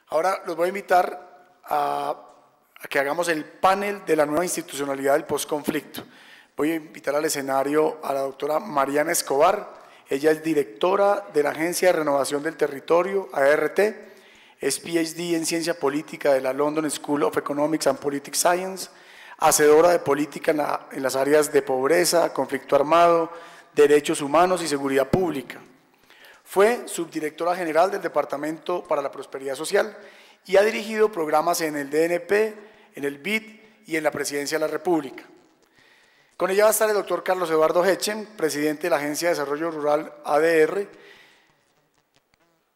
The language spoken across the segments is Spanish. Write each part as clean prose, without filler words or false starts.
Ahora los voy a invitar a que hagamos el panel de la nueva institucionalidad del posconflicto. Voy a invitar al escenario a la doctora Mariana Escobar. Ella es directora de la Agencia de Renovación del Territorio, ART, es PhD en Ciencia Política de la London School of Economics and Political Science, hacedora de política en las áreas de pobreza, conflicto armado, derechos humanos y seguridad pública. Fue subdirectora general del Departamento para la Prosperidad Social y ha dirigido programas en el DNP, en el BID y en la Presidencia de la República. Con ella va a estar el doctor Carlos Eduardo Hechen, presidente de la Agencia de Desarrollo Rural ADR.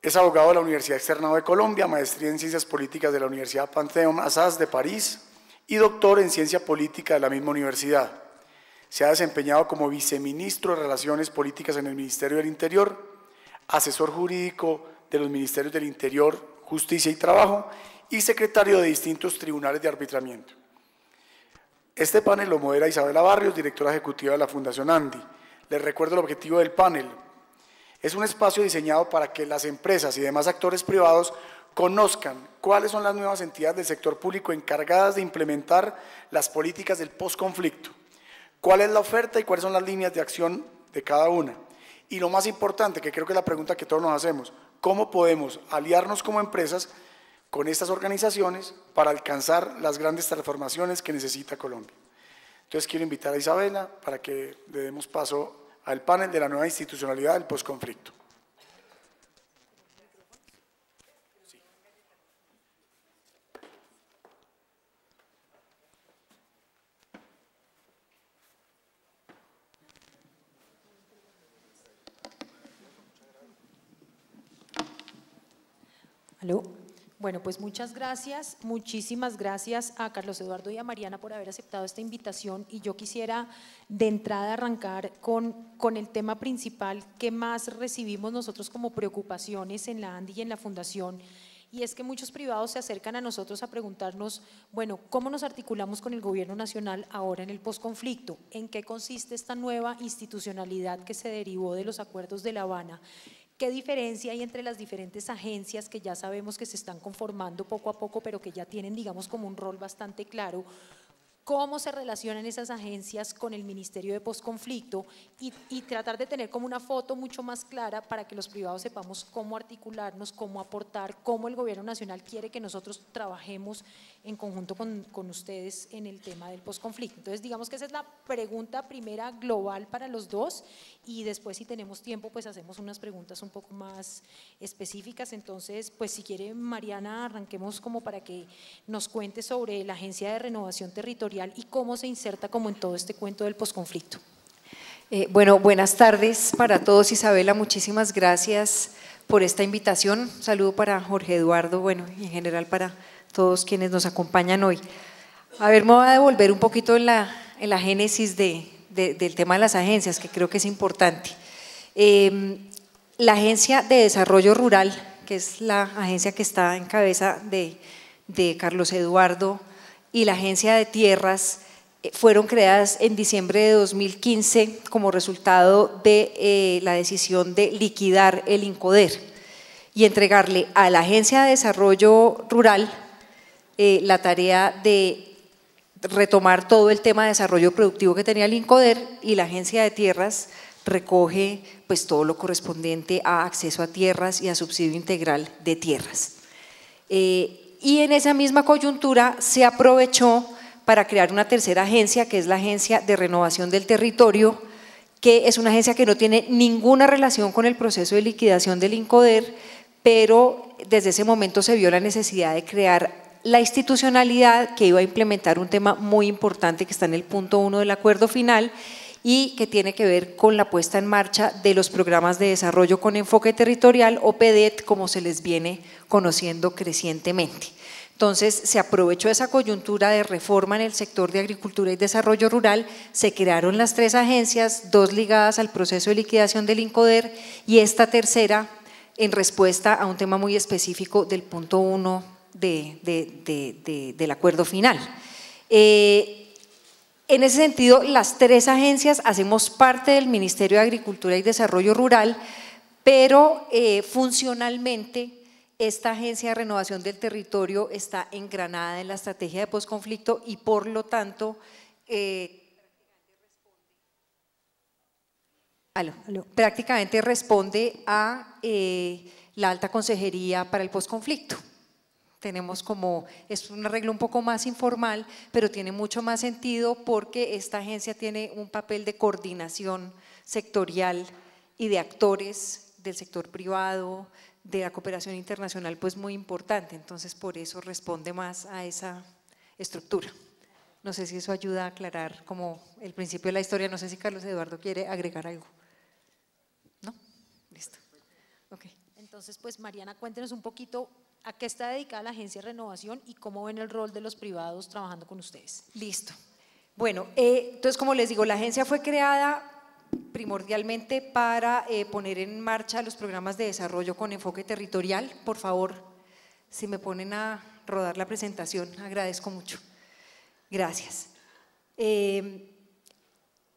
Es abogado de la Universidad Externado de Colombia, maestría en Ciencias Políticas de la Universidad Panthéon-Assas de París y doctor en Ciencia Política de la misma universidad. Se ha desempeñado como viceministro de Relaciones Políticas en el Ministerio del Interior, asesor jurídico de los Ministerios del Interior, Justicia y Trabajo y secretario de distintos tribunales de arbitramiento. Este panel lo modera Isabela Barrios, directora ejecutiva de la Fundación Andi. Les recuerdo el objetivo del panel. Es un espacio diseñado para que las empresas y demás actores privados conozcan cuáles son las nuevas entidades del sector público encargadas de implementar las políticas del posconflicto, cuál es la oferta y cuáles son las líneas de acción de cada una. Y lo más importante, que creo que es la pregunta que todos nos hacemos, ¿cómo podemos aliarnos como empresas con estas organizaciones para alcanzar las grandes transformaciones que necesita Colombia? Entonces quiero invitar a Isabela para que le demos paso al panel de la nueva institucionalidad del posconflicto. ¿Aló? Bueno, pues muchas gracias, muchísimas gracias a Carlos Eduardo y a Mariana por haber aceptado esta invitación, y yo quisiera de entrada arrancar con el tema principal que más recibimos nosotros como preocupaciones en la ANDI y en la Fundación, y es que muchos privados se acercan a nosotros a preguntarnos, bueno, ¿cómo nos articulamos con el gobierno nacional ahora en el posconflicto? ¿En qué consiste esta nueva institucionalidad que se derivó de los acuerdos de La Habana? ¿Qué diferencia hay entre las diferentes agencias que ya sabemos que se están conformando poco a poco, pero que ya tienen, digamos, como un rol bastante claro? ¿Cómo se relacionan esas agencias con el Ministerio de Posconflicto? Y tratar de tener como una foto mucho más clara para que los privados sepamos cómo articularnos, cómo aportar, cómo el gobierno nacional quiere que nosotros trabajemos en conjunto con ustedes en el tema del posconflicto. Entonces, digamos que esa es la pregunta primera global para los dos, y después, si tenemos tiempo, pues hacemos unas preguntas un poco más específicas. Entonces, pues si quiere, Mariana, arranquemos como para que nos cuente sobre la Agencia de Renovación Territorial y cómo se inserta como en todo este cuento del posconflicto. Bueno, buenas tardes para todos. Isabela, muchísimas gracias por esta invitación. Un saludo para Jorge Eduardo, bueno, y en general para todos quienes nos acompañan hoy. A ver, me voy a devolver un poquito en la génesis del tema de las agencias, que creo que es importante. La Agencia de Desarrollo Rural, que es la agencia que está en cabeza de Carlos Eduardo, y la Agencia de Tierras, fueron creadas en diciembre de 2015 como resultado de la decisión de liquidar el INCODER y entregarle a la Agencia de Desarrollo Rural la tarea de retomar todo el tema de desarrollo productivo que tenía el INCODER, y la Agencia de Tierras recoge pues todo lo correspondiente a acceso a tierras y a subsidio integral de tierras. Y en esa misma coyuntura se aprovechó para crear una tercera agencia, que es la Agencia de Renovación del Territorio, que es una agencia que no tiene ninguna relación con el proceso de liquidación del INCODER, pero desde ese momento se vio la necesidad de crear la institucionalidad que iba a implementar un tema muy importante que está en el punto 1 del acuerdo final y que tiene que ver con la puesta en marcha de los programas de desarrollo con enfoque territorial, o PEDET, como se les viene conociendo crecientemente. Entonces, se aprovechó esa coyuntura de reforma en el sector de agricultura y desarrollo rural, se crearon las tres agencias, dos ligadas al proceso de liquidación del INCODER y esta tercera en respuesta a un tema muy específico del punto 1 del acuerdo final. En ese sentido, las tres agencias hacemos parte del Ministerio de Agricultura y Desarrollo Rural, pero funcionalmente esta Agencia de Renovación del Territorio está engranada en la estrategia de posconflicto y por lo tanto prácticamente responde a la Alta Consejería para el Posconflicto. Tenemos como, es un arreglo un poco más informal, pero tiene mucho más sentido porque esta agencia tiene un papel de coordinación sectorial y de actores del sector privado, de la cooperación internacional, pues muy importante. Entonces, por eso responde más a esa estructura. No sé si eso ayuda a aclarar como el principio de la historia. No sé si Carlos Eduardo quiere agregar algo. ¿No? Listo. Ok. Entonces, pues Mariana, cuéntenos un poquito a qué está dedicada la Agencia de Renovación y cómo ven el rol de los privados trabajando con ustedes. Listo. Bueno, entonces como les digo, la agencia fue creada primordialmente para poner en marcha los programas de desarrollo con enfoque territorial. Por favor, si me ponen a rodar la presentación, agradezco mucho. Gracias.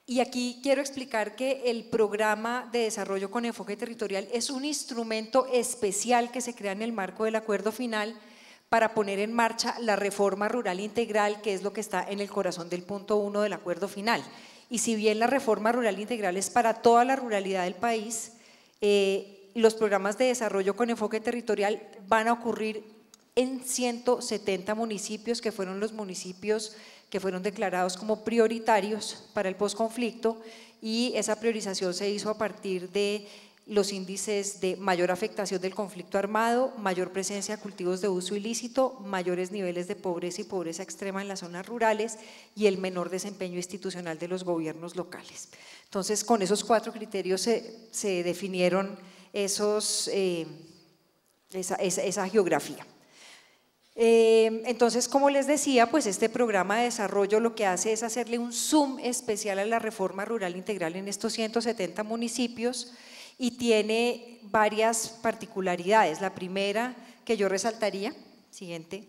Y aquí quiero explicar que el programa de desarrollo con enfoque territorial es un instrumento especial que se crea en el marco del acuerdo final para poner en marcha la reforma rural integral, que es lo que está en el corazón del punto 1 del acuerdo final. Y si bien la reforma rural integral es para toda la ruralidad del país, los programas de desarrollo con enfoque territorial van a ocurrir en 170 municipios, que fueron los municipios que fueron declarados como prioritarios para el posconflicto, y esa priorización se hizo a partir de los índices de mayor afectación del conflicto armado, mayor presencia de cultivos de uso ilícito, mayores niveles de pobreza y pobreza extrema en las zonas rurales y el menor desempeño institucional de los gobiernos locales. Entonces, con esos 4 criterios se definieron esa geografía. Entonces, como les decía, pues este programa de desarrollo lo que hace es hacerle un zoom especial a la reforma rural integral en estos 170 municipios y tiene varias particularidades. La primera que yo resaltaría, siguiente,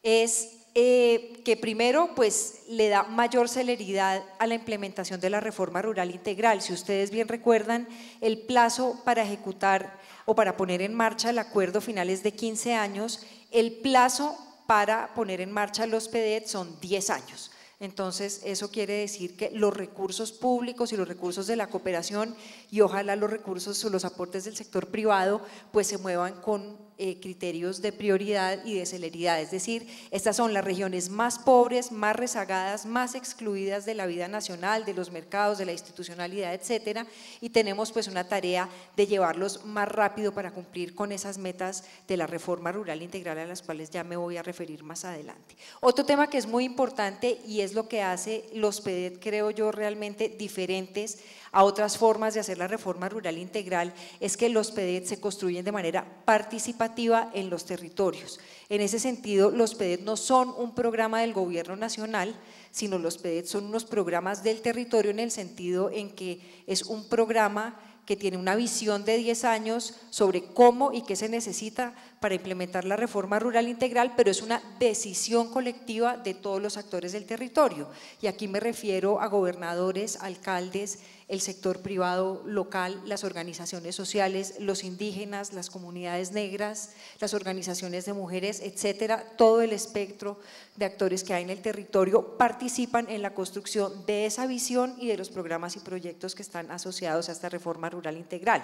es que primero pues le da mayor celeridad a la implementación de la reforma rural integral. Si ustedes bien recuerdan, el plazo para ejecutar o para poner en marcha el acuerdo final es de 15 años, el plazo para poner en marcha los PDET son 10 años. Entonces, eso quiere decir que los recursos públicos y los recursos de la cooperación y ojalá los recursos o los aportes del sector privado pues se muevan con criterios de prioridad y de celeridad, es decir, estas son las regiones más pobres, más rezagadas, más excluidas de la vida nacional, de los mercados, de la institucionalidad, etcétera, y tenemos pues una tarea de llevarlos más rápido para cumplir con esas metas de la reforma rural integral a las cuales ya me voy a referir más adelante. Otro tema que es muy importante y es lo que hace los PDET, creo yo, realmente diferentes a otras formas de hacer la reforma rural integral, es que los PDET se construyen de manera participativa en los territorios. En ese sentido, los PDET no son un programa del gobierno nacional, sino los PDET son unos programas del territorio en el sentido en que es un programa que tiene una visión de 10 años sobre cómo y qué se necesita para implementar la reforma rural integral, pero es una decisión colectiva de todos los actores del territorio. Y aquí me refiero a gobernadores, alcaldes, el sector privado local, las organizaciones sociales, los indígenas, las comunidades negras, las organizaciones de mujeres, etcétera. Todo el espectro de actores que hay en el territorio participan en la construcción de esa visión y de los programas y proyectos que están asociados a esta reforma rural integral.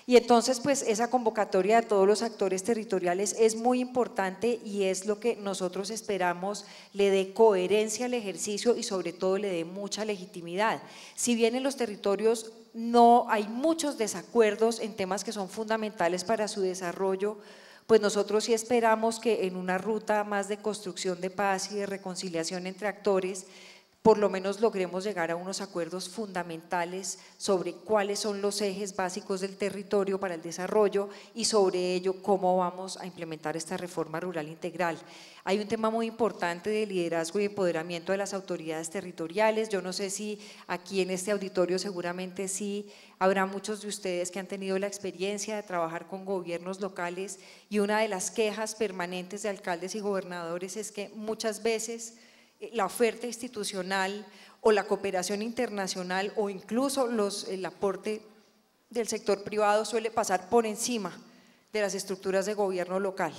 Y entonces pues esa convocatoria de todos los actores territoriales es muy importante y es lo que nosotros esperamos le dé coherencia al ejercicio y sobre todo le dé mucha legitimidad. Si bien en los territorios no hay muchos desacuerdos en temas que son fundamentales para su desarrollo, pues nosotros sí esperamos que en una ruta más de construcción de paz y de reconciliación entre actores, por lo menos logremos llegar a unos acuerdos fundamentales sobre cuáles son los ejes básicos del territorio para el desarrollo y sobre ello cómo vamos a implementar esta reforma rural integral. Hay un tema muy importante de liderazgo y empoderamiento de las autoridades territoriales. Yo no sé si aquí en este auditorio seguramente sí habrá muchos de ustedes que han tenido la experiencia de trabajar con gobiernos locales y una de las quejas permanentes de alcaldes y gobernadores es que muchas veces la oferta institucional o la cooperación internacional o incluso el aporte del sector privado suele pasar por encima de las estructuras de gobierno local.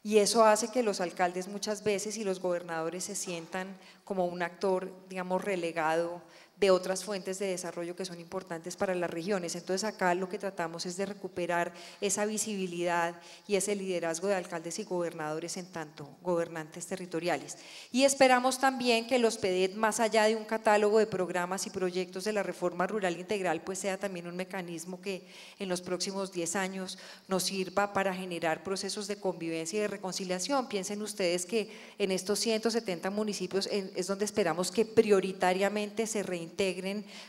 Y eso hace que los alcaldes muchas veces y los gobernadores se sientan como un actor, digamos, relegado de otras fuentes de desarrollo que son importantes para las regiones. Entonces acá lo que tratamos es de recuperar esa visibilidad y ese liderazgo de alcaldes y gobernadores en tanto gobernantes territoriales. Y esperamos también que los PEDET, más allá de un catálogo de programas y proyectos de la reforma rural integral, pues sea también un mecanismo que en los próximos 10 años nos sirva para generar procesos de convivencia y de reconciliación. Piensen ustedes que en estos 170 municipios es donde esperamos que prioritariamente se reintegren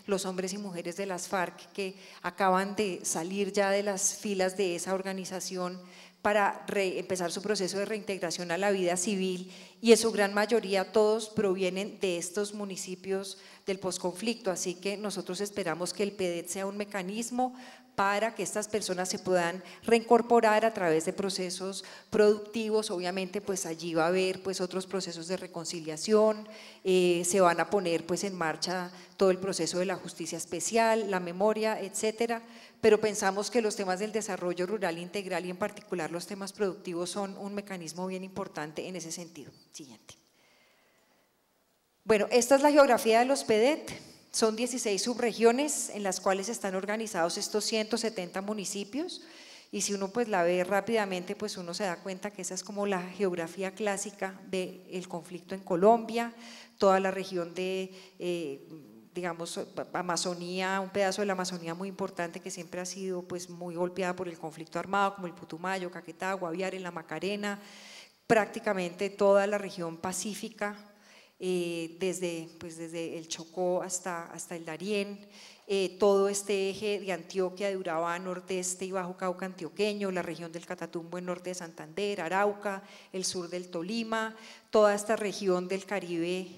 los hombres y mujeres de las FARC que acaban de salir ya de las filas de esa organización para empezar su proceso de reintegración a la vida civil, y en su gran mayoría todos provienen de estos municipios del posconflicto, así que nosotros esperamos que el PEDET sea un mecanismo para que estas personas se puedan reincorporar a través de procesos productivos. Obviamente pues allí va a haber pues otros procesos de reconciliación, se van a poner pues en marcha todo el proceso de la justicia especial, la memoria, etcétera, pero pensamos que los temas del desarrollo rural integral y en particular los temas productivos son un mecanismo bien importante en ese sentido. Siguiente. Bueno, esta es la geografía de los PEDET. Son 16 subregiones en las cuales están organizados estos 170 municipios, y si uno pues la ve rápidamente, pues uno se da cuenta que esa es como la geografía clásica del conflicto en Colombia, toda la región de digamos Amazonía, un pedazo de la Amazonía muy importante que siempre ha sido pues muy golpeada por el conflicto armado, como el Putumayo, Caquetá, Guaviare, la Macarena, prácticamente toda la región pacífica, desde el Chocó hasta el Darién, todo este eje de Antioquia, de Urabá, Nordeste y Bajo Cauca antioqueño, la región del Catatumbo en norte de Santander, Arauca, el sur del Tolima, toda esta región del Caribe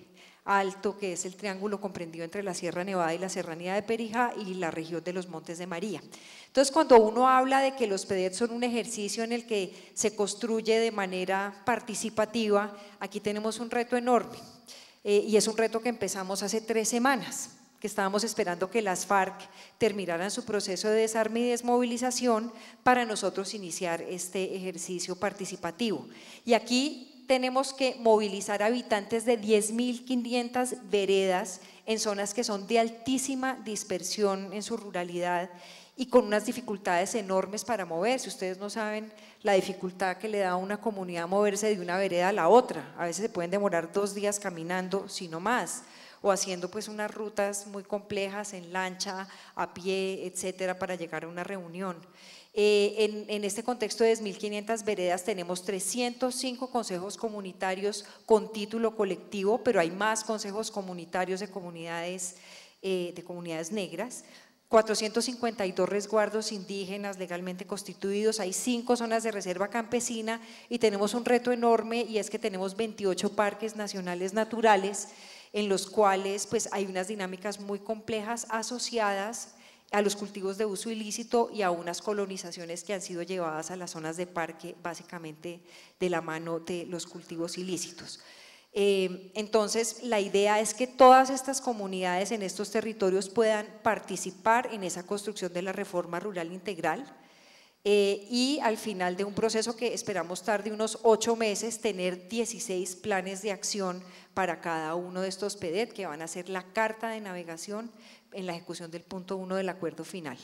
Alto, que es el triángulo comprendido entre la Sierra Nevada y la Serranía de Perijá, y la región de los Montes de María. Entonces, cuando uno habla de que los PEDET son un ejercicio en el que se construye de manera participativa, aquí tenemos un reto enorme, y es un reto que empezamos hace 3 semanas, que estábamos esperando que las FARC terminaran su proceso de desarme y desmovilización para nosotros iniciar este ejercicio participativo. Y aquí tenemos que movilizar habitantes de 10.500 veredas en zonas que son de altísima dispersión en su ruralidad y con unas dificultades enormes para moverse. Ustedes no saben la dificultad que le da a una comunidad moverse de una vereda a la otra. A veces se pueden demorar 2 días caminando, si no más, o haciendo pues unas rutas muy complejas en lancha, a pie, etcétera, para llegar a una reunión. En este contexto de 10.500 veredas tenemos 305 consejos comunitarios con título colectivo, pero hay más consejos comunitarios de comunidades negras, 452 resguardos indígenas legalmente constituidos, hay 5 zonas de reserva campesina, y tenemos un reto enorme, y es que tenemos 28 parques nacionales naturales en los cuales pues hay unas dinámicas muy complejas asociadas a los cultivos de uso ilícito y a unas colonizaciones que han sido llevadas a las zonas de parque básicamente de la mano de los cultivos ilícitos. Entonces la idea es que todas estas comunidades en estos territorios puedan participar en esa construcción de la reforma rural integral, y al final de un proceso que esperamos tarde unos 8 meses, tener 16 planes de acción para cada uno de estos PEDET, que van a ser la carta de navegación en la ejecución del punto 1 del acuerdo final.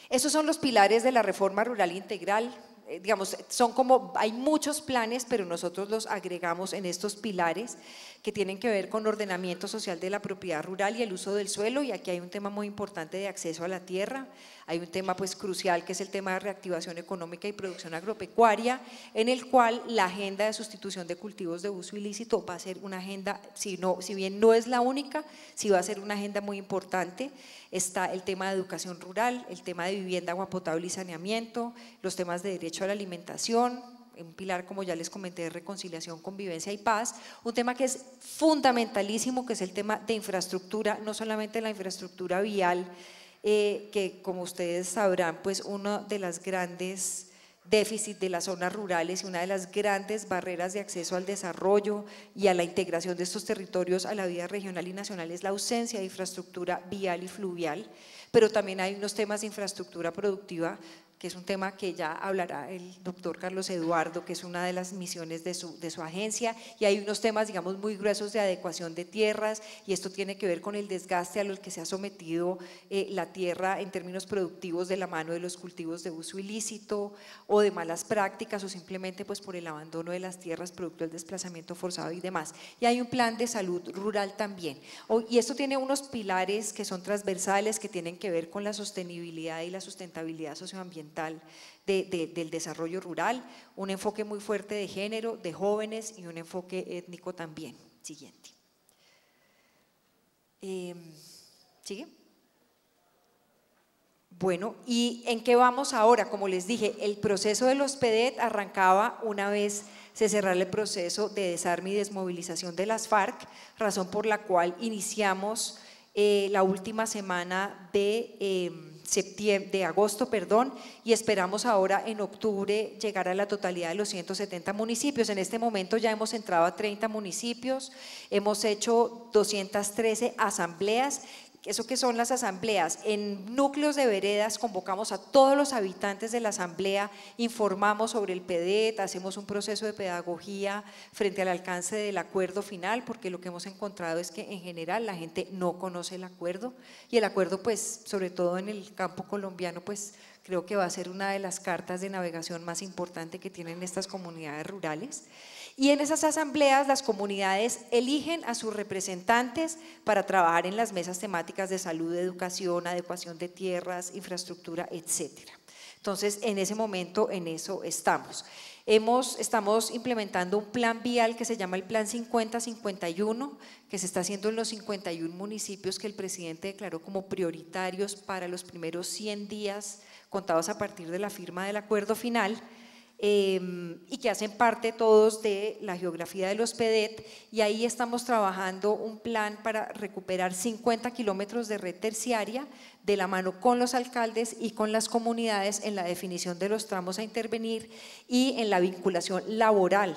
Esos son los pilares de la reforma rural integral. Digamos, son como, hay muchos planes, pero nosotros los agregamos en estos pilares que tienen que ver con ordenamiento social de la propiedad rural y el uso del suelo, y aquí hay un tema muy importante de acceso a la tierra, hay un tema pues crucial que es el tema de reactivación económica y producción agropecuaria, en el cual la agenda de sustitución de cultivos de uso ilícito va a ser una agenda, si bien no es la única, sí va a ser una agenda muy importante. Está el tema de educación rural, el tema de vivienda, agua potable y saneamiento, los temas de derecho a la alimentación, un pilar, como ya les comenté, de reconciliación, convivencia y paz, un tema que es fundamentalísimo, que es el tema de infraestructura, no solamente la infraestructura vial, que como ustedes sabrán, pues uno de los grandes déficits de las zonas rurales y una de las grandes barreras de acceso al desarrollo y a la integración de estos territorios a la vida regional y nacional es la ausencia de infraestructura vial y fluvial, pero también hay unos temas de infraestructura productiva que es un tema que ya hablará el doctor Carlos Eduardo, que es una de las misiones de su agencia, y hay unos temas, digamos, muy gruesos de adecuación de tierras, y esto tiene que ver con el desgaste a lo que se ha sometido la tierra en términos productivos de la mano de los cultivos de uso ilícito o de malas prácticas, o simplemente pues por el abandono de las tierras producto del desplazamiento forzado y demás. Y hay un plan de salud rural también, y esto tiene unos pilares que son transversales, que tienen que ver con la sostenibilidad y la sustentabilidad socioambiental del desarrollo rural, un enfoque muy fuerte de género, de jóvenes y un enfoque étnico también. Siguiente. ¿Sigue? Bueno, ¿y en qué vamos ahora? Como les dije, el proceso de los PEDET arrancaba una vez se cerrara el proceso de desarme y desmovilización de las FARC, razón por la cual iniciamos la última semana de agosto, y esperamos ahora en octubre llegar a la totalidad de los 170 municipios. En este momento ya hemos entrado a 30 municipios, hemos hecho 213 asambleas. ¿Eso qué son las asambleas? En núcleos de veredas convocamos a todos los habitantes de la asamblea, informamos sobre el PEDET, hacemos un proceso de pedagogía frente al alcance del acuerdo final, porque lo que hemos encontrado es que en general la gente no conoce el acuerdo, y el acuerdo pues sobre todo en el campo colombiano pues creo que va a ser una de las cartas de navegación más importante que tienen estas comunidades rurales. Y en esas asambleas las comunidades eligen a sus representantes para trabajar en las mesas temáticas de salud, educación, adecuación de tierras, infraestructura, etcétera. Entonces, en ese momento, en eso estamos. Estamos implementando un plan vial que se llama el Plan 50-51, que se está haciendo en los 51 municipios que el presidente declaró como prioritarios para los primeros 100 días contados a partir de la firma del acuerdo final. Y que hacen parte todos de la geografía de los PEDET, y ahí estamos trabajando un plan para recuperar 50 kilómetros de red terciaria de la mano con los alcaldes y con las comunidades en la definición de los tramos a intervenir y en la vinculación laboral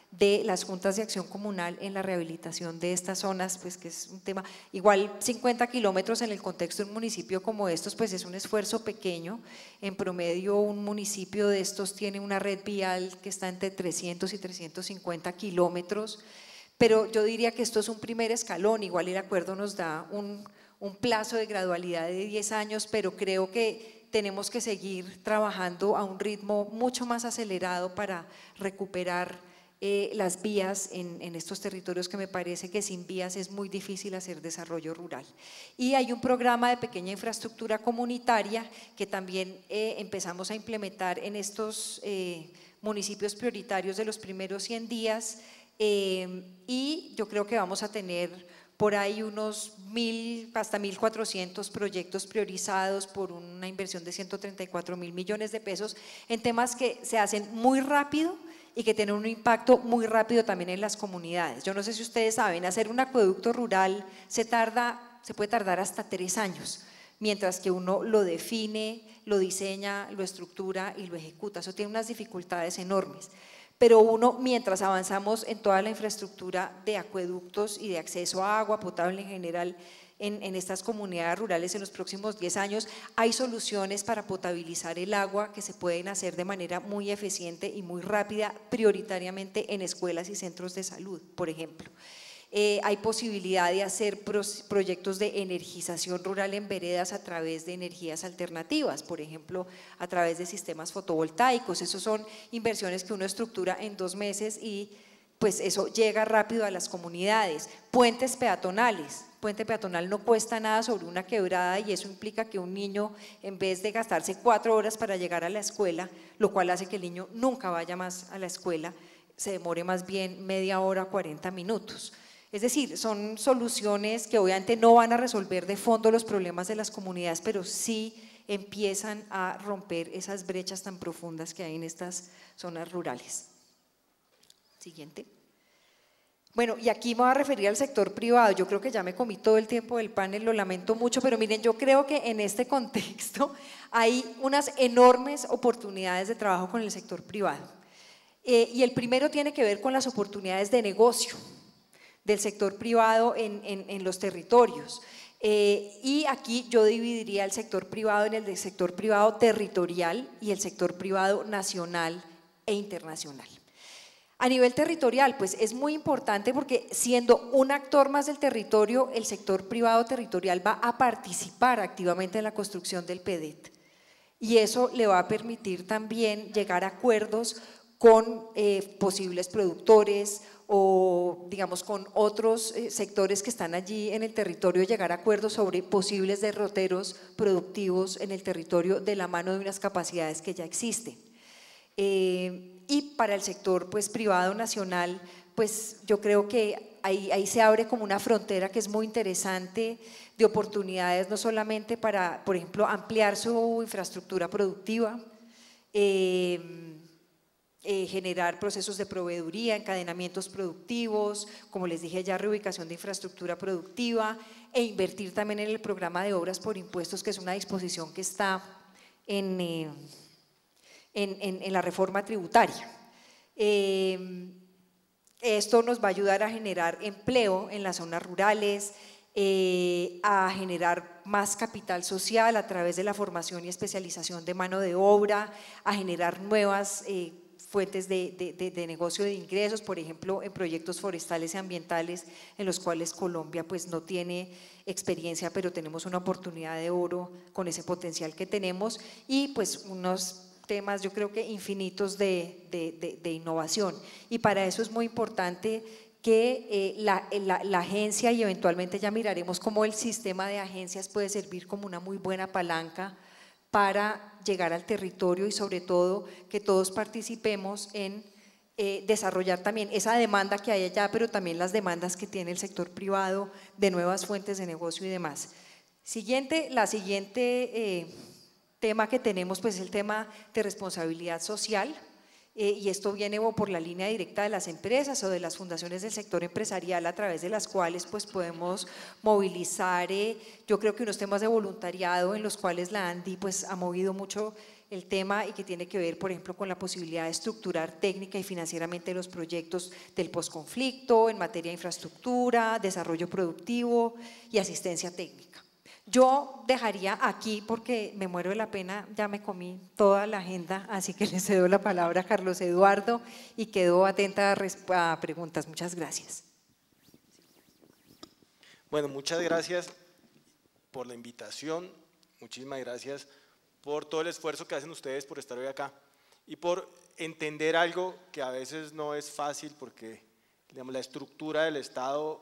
de las juntas de acción comunal en la rehabilitación de estas zonas, pues que es un tema, igual 50 kilómetros en el contexto de un municipio como estos, pues es un esfuerzo pequeño. En promedio un municipio de estos tiene una red vial que está entre 300 y 350 kilómetros, pero yo diría que esto es un primer escalón. Igual el acuerdo nos da un plazo de gradualidad de 10 años, pero creo que tenemos que seguir trabajando a un ritmo mucho más acelerado para recuperar las vías en estos territorios, que me parece que sin vías es muy difícil hacer desarrollo rural. Y hay un programa de pequeña infraestructura comunitaria que también empezamos a implementar en estos municipios prioritarios de los primeros 100 días, y yo creo que vamos a tener por ahí unos 1.000 hasta 1.400 proyectos priorizados por una inversión de 134.000 millones de pesos en temas que se hacen muy rápido y que tienen un impacto muy rápido también en las comunidades. Yo no sé si ustedes saben, hacer un acueducto rural se puede tardar hasta 3 años, mientras que uno lo define, lo diseña, lo estructura y lo ejecuta. Eso tiene unas dificultades enormes. Pero uno, mientras avanzamos en toda la infraestructura de acueductos y de acceso a agua potable en general en estas comunidades rurales en los próximos 10 años, hay soluciones para potabilizar el agua que se pueden hacer de manera muy eficiente y muy rápida, prioritariamente en escuelas y centros de salud, por ejemplo. Hay posibilidad de hacer proyectos de energización rural en veredas a través de energías alternativas, por ejemplo, a través de sistemas fotovoltaicos. Esos son inversiones que uno estructura en 2 meses y pues eso llega rápido a las comunidades. Puentes peatonales. Puente peatonal no cuesta nada sobre una quebrada, y eso implica que un niño, en vez de gastarse 4 horas para llegar a la escuela, lo cual hace que el niño nunca vaya más a la escuela, se demore más bien media hora, 40 minutos. Es decir, son soluciones que obviamente no van a resolver de fondo los problemas de las comunidades, pero sí empiezan a romper esas brechas tan profundas que hay en estas zonas rurales. Siguiente. Bueno, y aquí me voy a referir al sector privado. Yo creo que ya me comí todo el tiempo del panel, lo lamento mucho, pero miren, yo creo que en este contexto hay unas enormes oportunidades de trabajo con el sector privado. Y el primero tiene que ver con las oportunidades de negocio del sector privado en los territorios. Y aquí yo dividiría el sector privado en el sector privado territorial y el sector privado nacional e internacional. A nivel territorial, pues es muy importante porque siendo un actor más del territorio, el sector privado territorial va a participar activamente en la construcción del PEDET. Y eso le va a permitir también llegar a acuerdos con posibles productores o digamos con otros sectores que están allí en el territorio, llegar a acuerdos sobre posibles derroteros productivos en el territorio de la mano de unas capacidades que ya existen. Y para el sector pues, privado nacional, pues yo creo que ahí se abre como una frontera que es muy interesante de oportunidades, no solamente para, por ejemplo, ampliar su infraestructura productiva, generar procesos de proveeduría, encadenamientos productivos, como les dije ya, reubicación de infraestructura productiva e invertir también en el programa de obras por impuestos, que es una disposición que está en la reforma tributaria. Esto nos va a ayudar a generar empleo en las zonas rurales, a generar más capital social a través de la formación y especialización de mano de obra, a generar nuevas fuentes de negocio de ingresos, por ejemplo, en proyectos forestales y ambientales en los cuales Colombia pues no tiene experiencia, pero tenemos una oportunidad de oro con ese potencial que tenemos y pues unos temas yo creo que infinitos de innovación, y para eso es muy importante que la agencia, y eventualmente ya miraremos cómo el sistema de agencias puede servir como una muy buena palanca para llegar al territorio y sobre todo que todos participemos en desarrollar también esa demanda que hay allá, pero también las demandas que tiene el sector privado de nuevas fuentes de negocio y demás. La siguiente tema que tenemos pues es el tema de responsabilidad social, y esto viene o por la línea directa de las empresas o de las fundaciones del sector empresarial, a través de las cuales pues podemos movilizar, yo creo que unos temas de voluntariado en los cuales la ANDI pues ha movido mucho el tema y que tiene que ver, por ejemplo, con la posibilidad de estructurar técnica y financieramente los proyectos del posconflicto en materia de infraestructura, desarrollo productivo y asistencia técnica. Yo dejaría aquí porque me muero de la pena, ya me comí toda la agenda, así que le cedo la palabra a Carlos Eduardo y quedo atenta a preguntas. Muchas gracias. Bueno, muchas gracias por la invitación, muchísimas gracias por todo el esfuerzo que hacen ustedes por estar hoy acá y por entender algo que a veces no es fácil porque digamos, la estructura del Estado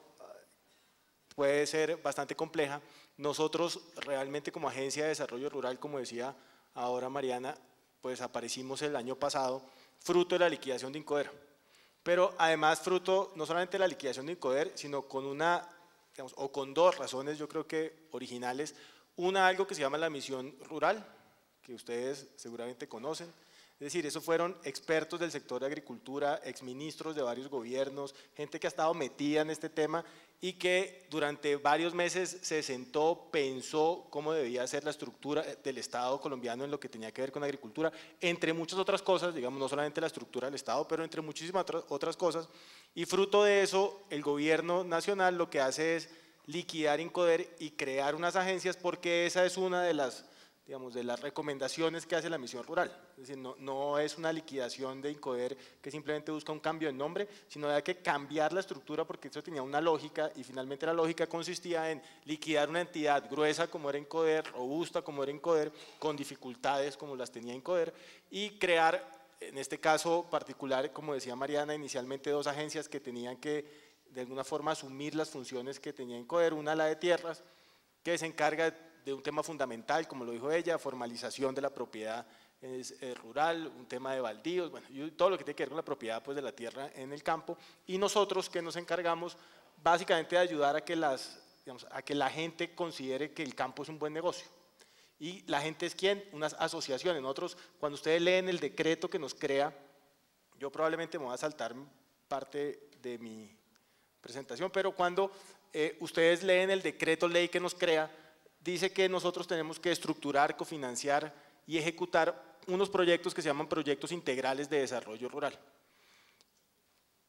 puede ser bastante compleja. Nosotros realmente como Agencia de Desarrollo Rural, como decía ahora Mariana, pues aparecimos el año pasado fruto de la liquidación de Incoder, pero además fruto no solamente de la liquidación de Incoder, sino con una, digamos, o con dos razones yo creo que originales. Una, algo que se llama la misión rural, que ustedes seguramente conocen. Es decir, eso fueron expertos del sector de agricultura, exministros de varios gobiernos, gente que ha estado metida en este tema y que durante varios meses se sentó, pensó cómo debía ser la estructura del Estado colombiano en lo que tenía que ver con agricultura, entre muchas otras cosas, digamos, no solamente la estructura del Estado, pero entre muchísimas otras cosas, y fruto de eso, el gobierno nacional lo que hace es liquidar Incoder y crear unas agencias, porque esa es una de las, digamos, de las recomendaciones que hace la misión rural. Es decir, no es una liquidación de Incoder que simplemente busca un cambio de nombre, sino hay que cambiar la estructura porque eso tenía una lógica y finalmente la lógica consistía en liquidar una entidad gruesa como era Incoder, robusta como era Incoder, con dificultades como las tenía Incoder y crear, en este caso particular, como decía Mariana, inicialmente dos agencias que tenían que de alguna forma asumir las funciones que tenía Incoder, una la de tierras, que se encarga de un tema fundamental, como lo dijo ella, formalización de la propiedad rural, un tema de baldíos, bueno, y todo lo que tiene que ver con la propiedad pues, de la tierra en el campo, y nosotros que nos encargamos básicamente de ayudar a que, a que la gente considere que el campo es un buen negocio. Y la gente es ¿quién? Unas asociaciones. Nosotros, cuando ustedes leen el decreto que nos crea, yo probablemente me voy a saltar parte de mi presentación, pero cuando ustedes leen el decreto ley que nos crea, dice que nosotros tenemos que estructurar, cofinanciar y ejecutar unos proyectos que se llaman proyectos integrales de desarrollo rural.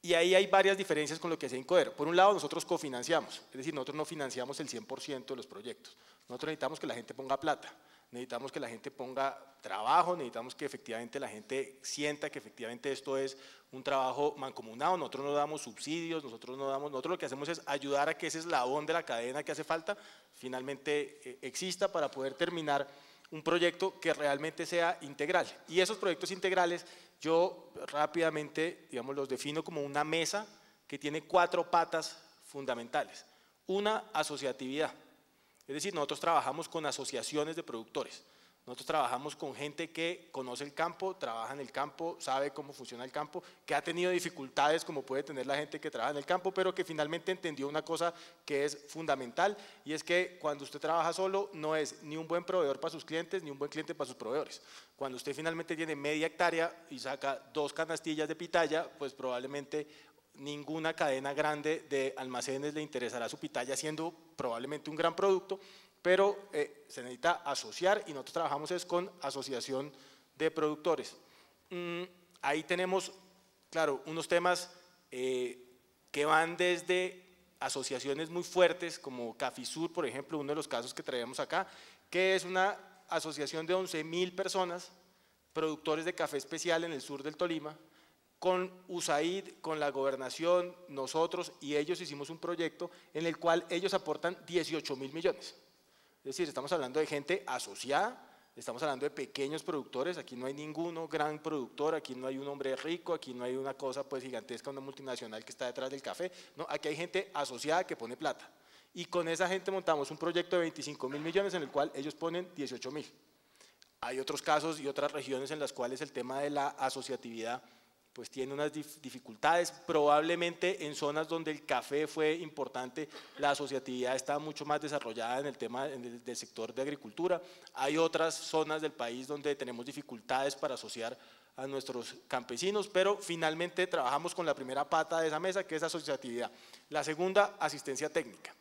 Y ahí hay varias diferencias con lo que hace Incoder. Por un lado, nosotros cofinanciamos, es decir, nosotros no financiamos el 100% de los proyectos. Nosotros necesitamos que la gente ponga plata, necesitamos que la gente ponga trabajo, necesitamos que efectivamente la gente sienta que efectivamente esto es un trabajo mancomunado. Nosotros no damos subsidios, nosotros lo que hacemos es ayudar a que ese eslabón de la cadena que hace falta finalmente exista para poder terminar un proyecto que realmente sea integral. Y esos proyectos integrales yo rápidamente, digamos, los defino como una mesa que tiene 4 patas fundamentales. Una, asociatividad. Es decir, nosotros trabajamos con asociaciones de productores. Nosotros trabajamos con gente que conoce el campo, trabaja en el campo, sabe cómo funciona el campo, que ha tenido dificultades como puede tener la gente que trabaja en el campo, pero que finalmente entendió una cosa que es fundamental, y es que cuando usted trabaja solo no es ni un buen proveedor para sus clientes ni un buen cliente para sus proveedores. Cuando usted finalmente tiene media hectárea y saca 2 canastillas de pitaya, pues probablemente ninguna cadena grande de almacenes le interesará su pitaya, siendo probablemente un gran producto, pero se necesita asociar, y nosotros trabajamos es con asociación de productores. Ahí tenemos, claro, unos temas que van desde asociaciones muy fuertes, como Cafisur, por ejemplo, uno de los casos que traemos acá, que es una asociación de 11.000 personas, productores de café especial en el sur del Tolima, con USAID, con la gobernación, nosotros y ellos hicimos un proyecto en el cual ellos aportan 18.000 millones. Es decir, estamos hablando de gente asociada, estamos hablando de pequeños productores, aquí no hay ninguno gran productor, aquí no hay un hombre rico, aquí no hay una cosa pues gigantesca, una multinacional que está detrás del café, no, aquí hay gente asociada que pone plata. Y con esa gente montamos un proyecto de 25.000 millones en el cual ellos ponen 18.000. Hay otros casos y otras regiones en las cuales el tema de la asociatividad pues tiene unas dificultades, probablemente en zonas donde el café fue importante, la asociatividad está mucho más desarrollada en el tema del sector de agricultura. Hay otras zonas del país donde tenemos dificultades para asociar a nuestros campesinos, pero finalmente trabajamos con la primera pata de esa mesa, que es asociatividad. La segunda, asistencia técnica.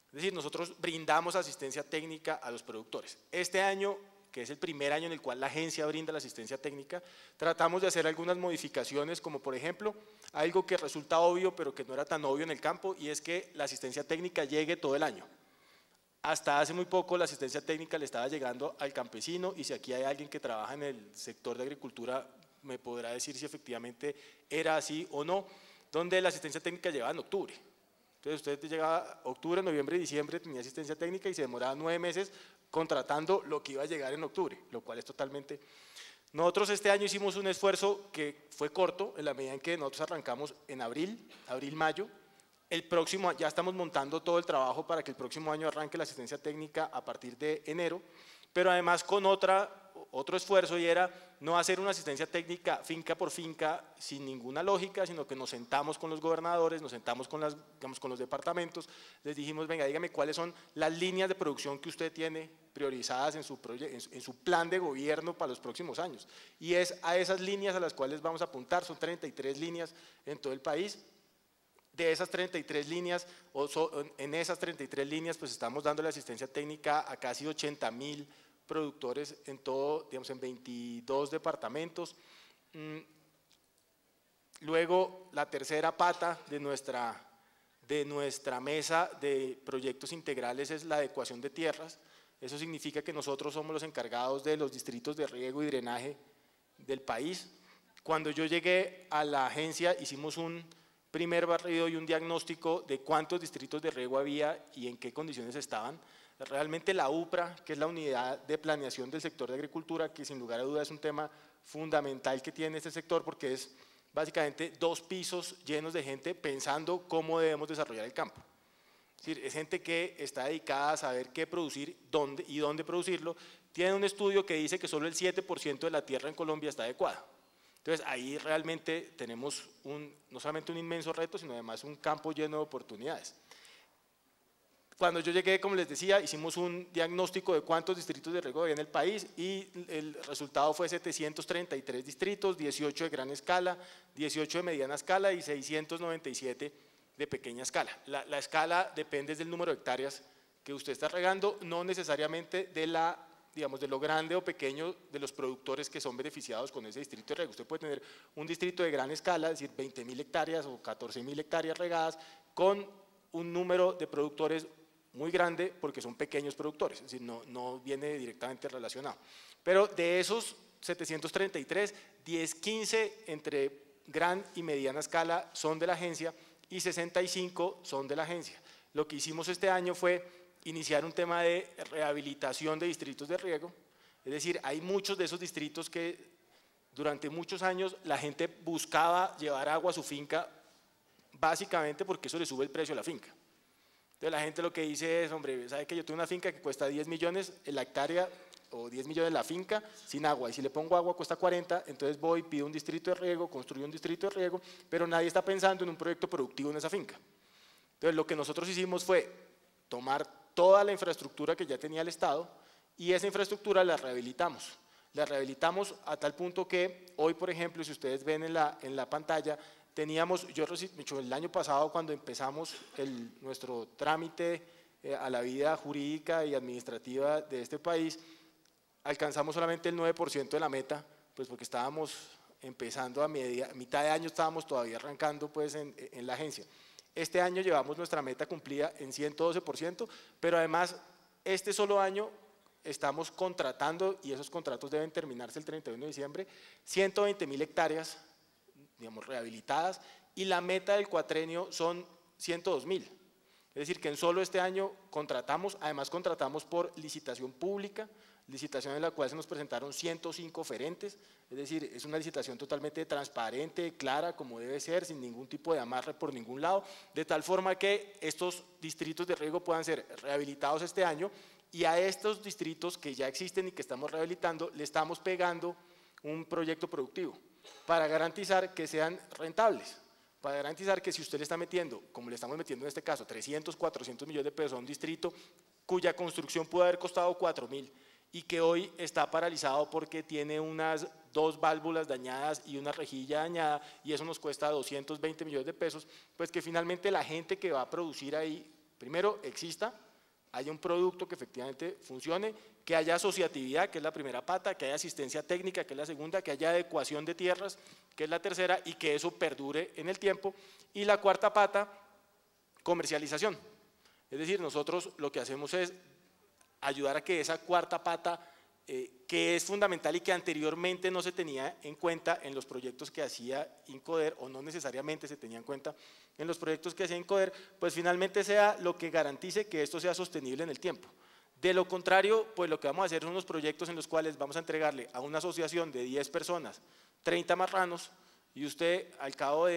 Es decir, nosotros brindamos asistencia técnica a los productores. Este año, que es el primer año en el cual la agencia brinda la asistencia técnica, tratamos de hacer algunas modificaciones, como por ejemplo, algo que resulta obvio, pero que no era tan obvio en el campo, y es que la asistencia técnica llegue todo el año. Hasta hace muy poco la asistencia técnica le estaba llegando al campesino, y si aquí hay alguien que trabaja en el sector de agricultura, me podrá decir si efectivamente era así o no, donde la asistencia técnica llegaba en octubre. Entonces usted llegaba octubre, noviembre y diciembre, tenía asistencia técnica y se demoraba 9 meses contratando lo que iba a llegar en octubre, lo cual es totalmente... Nosotros este año hicimos un esfuerzo que fue corto, en la medida en que nosotros arrancamos en abril, mayo. El próximo, ya estamos montando todo el trabajo para que el próximo año arranque la asistencia técnica a partir de enero, pero además con otro esfuerzo, y era no hacer una asistencia técnica finca por finca sin ninguna lógica, sino que nos sentamos con los gobernadores, nos sentamos con, digamos, con los departamentos, les dijimos, venga, dígame cuáles son las líneas de producción que usted tiene priorizadas en su plan de gobierno para los próximos años, y es a esas líneas a las cuales vamos a apuntar. Son 33 líneas en todo el país. De esas 33 líneas, en esas 33 líneas, pues estamos dándole asistencia técnica a casi 80.000 productores en todo, digamos, en 22 departamentos. Luego, la tercera pata de nuestra mesa de proyectos integrales es la adecuación de tierras. Eso significa que nosotros somos los encargados de los distritos de riego y drenaje del país. Cuando yo llegué a la agencia, hicimos un primer barrido y un diagnóstico de cuántos distritos de riego había y en qué condiciones estaban. Realmente la UPRA, que es la unidad de planeación del sector de agricultura, que sin lugar a dudas es un tema fundamental que tiene este sector, porque es básicamente 2 pisos llenos de gente pensando cómo debemos desarrollar el campo. Es decir, es gente que está dedicada a saber qué producir, dónde y dónde producirlo. Tiene un estudio que dice que solo el 7% de la tierra en Colombia está adecuada. Entonces ahí realmente tenemos no solamente un inmenso reto, sino además un campo lleno de oportunidades. Cuando yo llegué, como les decía, hicimos un diagnóstico de cuántos distritos de riego había en el país, y el resultado fue 733 distritos, 18 de gran escala, 18 de mediana escala y 697 de pequeña escala. La escala depende del número de hectáreas que usted está regando, no necesariamente de digamos, de lo grande o pequeño de los productores que son beneficiados con ese distrito de riego. Usted puede tener un distrito de gran escala, es decir, 20.000 hectáreas o 14.000 hectáreas regadas, con un número de productores muy grande porque son pequeños productores, es decir, no viene directamente relacionado. Pero de esos 733, 15 entre gran y mediana escala son de la agencia y 65 son de la agencia. Lo que hicimos este año fue iniciar un tema de rehabilitación de distritos de riego, es decir, hay muchos de esos distritos que durante muchos años la gente buscaba llevar agua a su finca básicamente porque eso le sube el precio a la finca. Entonces la gente lo que dice es, hombre, ¿sabe que yo tengo una finca que cuesta 10 millones la hectárea o 10 millones la finca sin agua? Y si le pongo agua cuesta 40, entonces voy, pido un distrito de riego, construyo un distrito de riego, pero nadie está pensando en un proyecto productivo en esa finca. Entonces lo que nosotros hicimos fue tomar toda la infraestructura que ya tenía el Estado y esa infraestructura la rehabilitamos. La rehabilitamos a tal punto que hoy, por ejemplo, si ustedes ven en la pantalla, teníamos, el año pasado cuando empezamos nuestro trámite a la vida jurídica y administrativa de este país, alcanzamos solamente el 9% de la meta, pues porque estábamos empezando a mitad de año, estábamos todavía arrancando pues en la agencia. Este año llevamos nuestra meta cumplida en 112%, pero además este solo año estamos contratando, y esos contratos deben terminarse el 31 de diciembre, 120.000 hectáreas, digamos, rehabilitadas, y la meta del cuatrenio son 102.000. Es decir, que en solo este año además contratamos por licitación pública, licitación en la cual se nos presentaron 105 oferentes, es decir, es una licitación totalmente transparente, clara, como debe ser, sin ningún tipo de amarre por ningún lado, de tal forma que estos distritos de riego puedan ser rehabilitados este año, y a estos distritos que ya existen y que estamos rehabilitando, le estamos pegando un proyecto productivo para garantizar que sean rentables, para garantizar que si usted le está metiendo, como le estamos metiendo en este caso, 300, 400 millones de pesos a un distrito cuya construcción pudo haber costado 4.000 y que hoy está paralizado porque tiene unas 2 válvulas dañadas y una rejilla dañada y eso nos cuesta 220 millones de pesos, pues que finalmente la gente que va a producir ahí, primero exista, haya un producto que efectivamente funcione, que haya asociatividad, que es la primera pata, que haya asistencia técnica, que es la segunda, que haya adecuación de tierras, que es la tercera, y que eso perdure en el tiempo. Y la cuarta pata, comercialización. Es decir, nosotros lo que hacemos es ayudar a que esa cuarta pata, que es fundamental y que anteriormente no se tenía en cuenta en los proyectos que hacía Incoder, o no necesariamente se tenía en cuenta en los proyectos que hacía Incoder, pues finalmente sea lo que garantice que esto sea sostenible en el tiempo. De lo contrario, pues lo que vamos a hacer son unos proyectos en los cuales vamos a entregarle a una asociación de 10 personas 30 marranos, y usted al cabo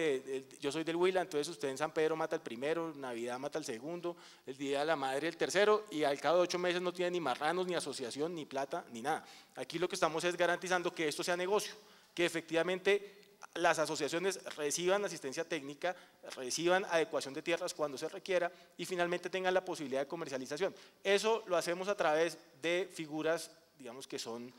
yo soy del Huila, entonces usted en San Pedro mata el primero, Navidad mata el segundo, el Día de la Madre el tercero, y al cabo de 8 meses no tiene ni marranos, ni asociación, ni plata, ni nada. Aquí lo que estamos es garantizando que esto sea negocio, que efectivamente las asociaciones reciban asistencia técnica, reciban adecuación de tierras cuando se requiera y finalmente tengan la posibilidad de comercialización. Eso lo hacemos a través de figuras, digamos, que son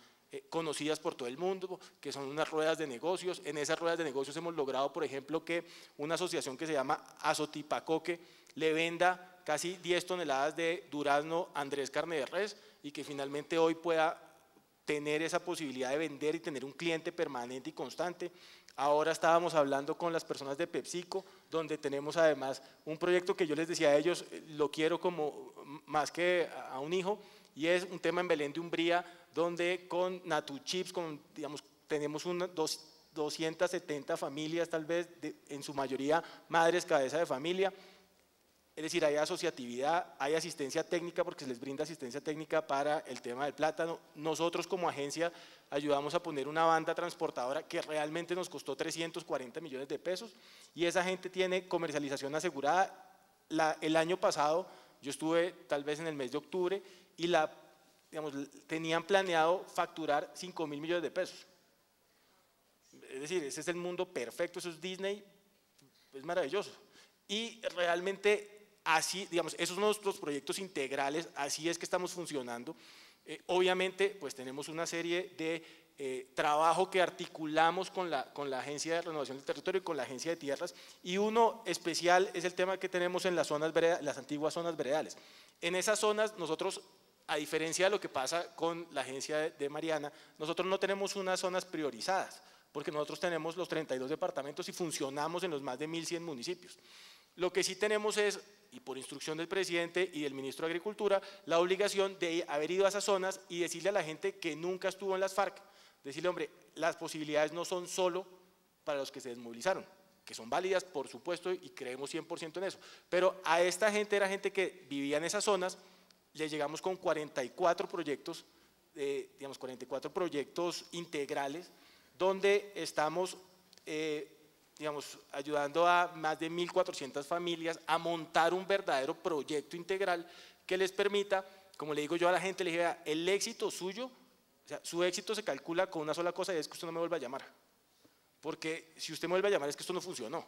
conocidas por todo el mundo, que son unas ruedas de negocios. En esas ruedas de negocios hemos logrado, por ejemplo, que una asociación que se llama Azotipacoque le venda casi 10 toneladas de durazno Andrés Carne de Res y que finalmente hoy pueda tener esa posibilidad de vender y tener un cliente permanente y constante. Ahora estábamos hablando con las personas de PepsiCo, donde tenemos además un proyecto que yo les decía a ellos, lo quiero como más que a un hijo, y es un tema en Belén de Umbría, donde con Natuchips, digamos, tenemos 270 familias tal vez, en su mayoría madres cabeza de familia. Es decir, hay asociatividad, hay asistencia técnica porque se les brinda asistencia técnica para el tema del plátano. Nosotros como agencia ayudamos a poner una banda transportadora que realmente nos costó 340 millones de pesos y esa gente tiene comercialización asegurada. El año pasado yo estuve tal vez en el mes de octubre y tenían planeado facturar 5.000 millones de pesos. Es decir, ese es el mundo perfecto, eso es Disney, es maravilloso. Y realmente así, digamos, esos son nuestros proyectos integrales, así es que estamos funcionando. Obviamente, pues tenemos una serie de trabajo que articulamos con la Agencia de Renovación del Territorio y con la Agencia de Tierras, y uno especial es el tema que tenemos en las antiguas zonas veredales. En esas zonas nosotros a diferencia de lo que pasa con la agencia de Mariana, nosotros no tenemos unas zonas priorizadas, porque nosotros tenemos los 32 departamentos y funcionamos en los más de 1.100 municipios. Lo que sí tenemos es, y por instrucción del presidente y del ministro de Agricultura, la obligación de haber ido a esas zonas y decirle a la gente que nunca estuvo en las FARC, decirle, hombre, las posibilidades no son solo para los que se desmovilizaron, que son válidas, por supuesto, y creemos 100% en eso, pero a esta gente era gente que vivía en esas zonas, le llegamos con 44 proyectos, digamos 44 proyectos integrales, donde estamos digamos, ayudando a más de 1.400 familias a montar un verdadero proyecto integral que les permita, como le digo yo a la gente, le dije, vea, el éxito suyo, o sea, su éxito se calcula con una sola cosa y es que usted no me vuelva a llamar, porque si usted me vuelve a llamar es que esto no funcionó.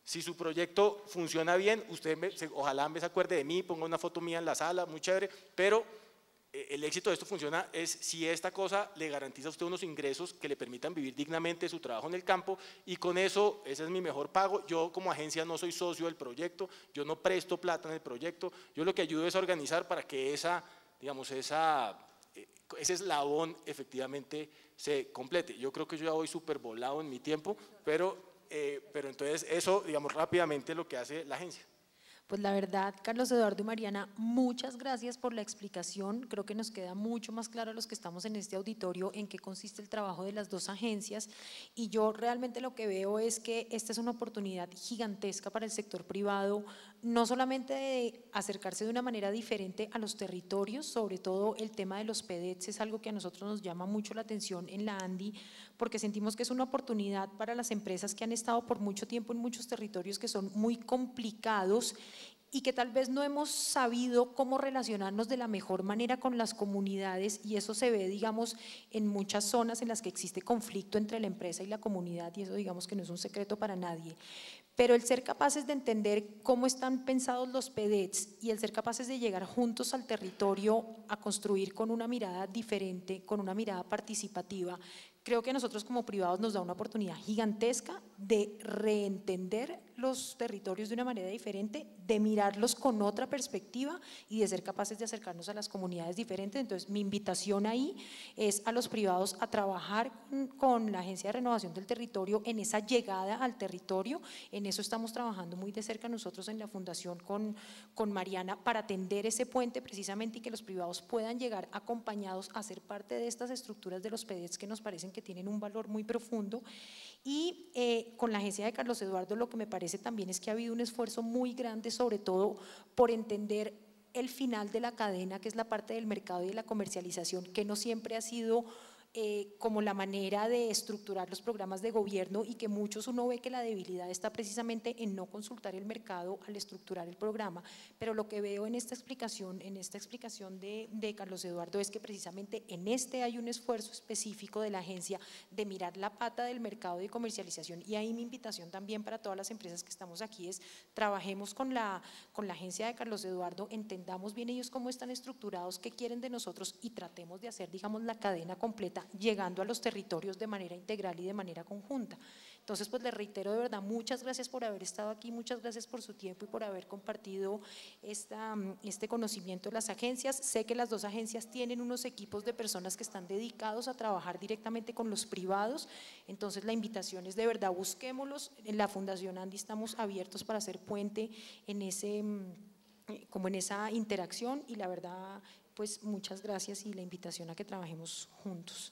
Si su proyecto funciona bien, usted ojalá me se acuerde de mí, ponga una foto mía en la sala, muy chévere, pero el éxito de esto funciona es si esta cosa le garantiza a usted unos ingresos que le permitan vivir dignamente su trabajo en el campo, y con eso, ese es mi mejor pago. Yo como agencia no soy socio del proyecto, yo no presto plata en el proyecto, yo lo que ayudo es a organizar para que digamos, ese eslabón efectivamente se complete. Yo creo que yo ya voy súper volado en mi tiempo, pero entonces eso, digamos, rápidamente lo que hace la agencia. Pues la verdad, Carlos Eduardo y Mariana, muchas gracias por la explicación. Creo que nos queda mucho más claro a los que estamos en este auditorio en qué consiste el trabajo de las dos agencias, y yo realmente lo que veo es que esta es una oportunidad gigantesca para el sector privado, no solamente de acercarse de una manera diferente a los territorios, sobre todo el tema de los PEDETs es algo que a nosotros nos llama mucho la atención en la ANDI, porque sentimos que es una oportunidad para las empresas que han estado por mucho tiempo en muchos territorios que son muy complicados y que tal vez no hemos sabido cómo relacionarnos de la mejor manera con las comunidades, y eso se ve, digamos, en muchas zonas en las que existe conflicto entre la empresa y la comunidad, y eso digamos que no es un secreto para nadie. Pero el ser capaces de entender cómo están pensados los PEDETs y el ser capaces de llegar juntos al territorio a construir con una mirada diferente, con una mirada participativa, creo que a nosotros como privados nos da una oportunidad gigantesca de reentender los territorios de una manera diferente, de mirarlos con otra perspectiva y de ser capaces de acercarnos a las comunidades diferentes. Entonces mi invitación ahí es a los privados a trabajar con la Agencia de Renovación del Territorio en esa llegada al territorio. En eso estamos trabajando muy de cerca nosotros en la Fundación con Mariana para tender ese puente precisamente y que los privados puedan llegar acompañados a ser parte de estas estructuras de los PEDETs que nos parecen que tienen un valor muy profundo. Y con la agencia de Carlos Eduardo lo que me parece también es que ha habido un esfuerzo muy grande, sobre todo por entender el final de la cadena, que es la parte del mercado y de la comercialización, que no siempre ha sido como la manera de estructurar los programas de gobierno, y que muchos uno ve que la debilidad está precisamente en no consultar el mercado al estructurar el programa. Pero lo que veo en esta explicación de Carlos Eduardo es que precisamente en hay un esfuerzo específico de la agencia de mirar la pata del mercado de comercialización, y ahí mi invitación también para todas las empresas que estamos aquí es trabajemos con la agencia de Carlos Eduardo, entendamos bien ellos cómo están estructurados, qué quieren de nosotros y tratemos de hacer, digamos, la cadena completa llegando a los territorios de manera integral y de manera conjunta. Entonces, pues les reitero de verdad, muchas gracias por haber estado aquí, muchas gracias por su tiempo y por haber compartido este conocimiento de las agencias. Sé que las dos agencias tienen unos equipos de personas que están dedicados a trabajar directamente con los privados, entonces la invitación es de verdad, busquémoslos. En la Fundación ANDI estamos abiertos para hacer puente como en esa interacción, y la verdad, pues muchas gracias y la invitación a que trabajemos juntos.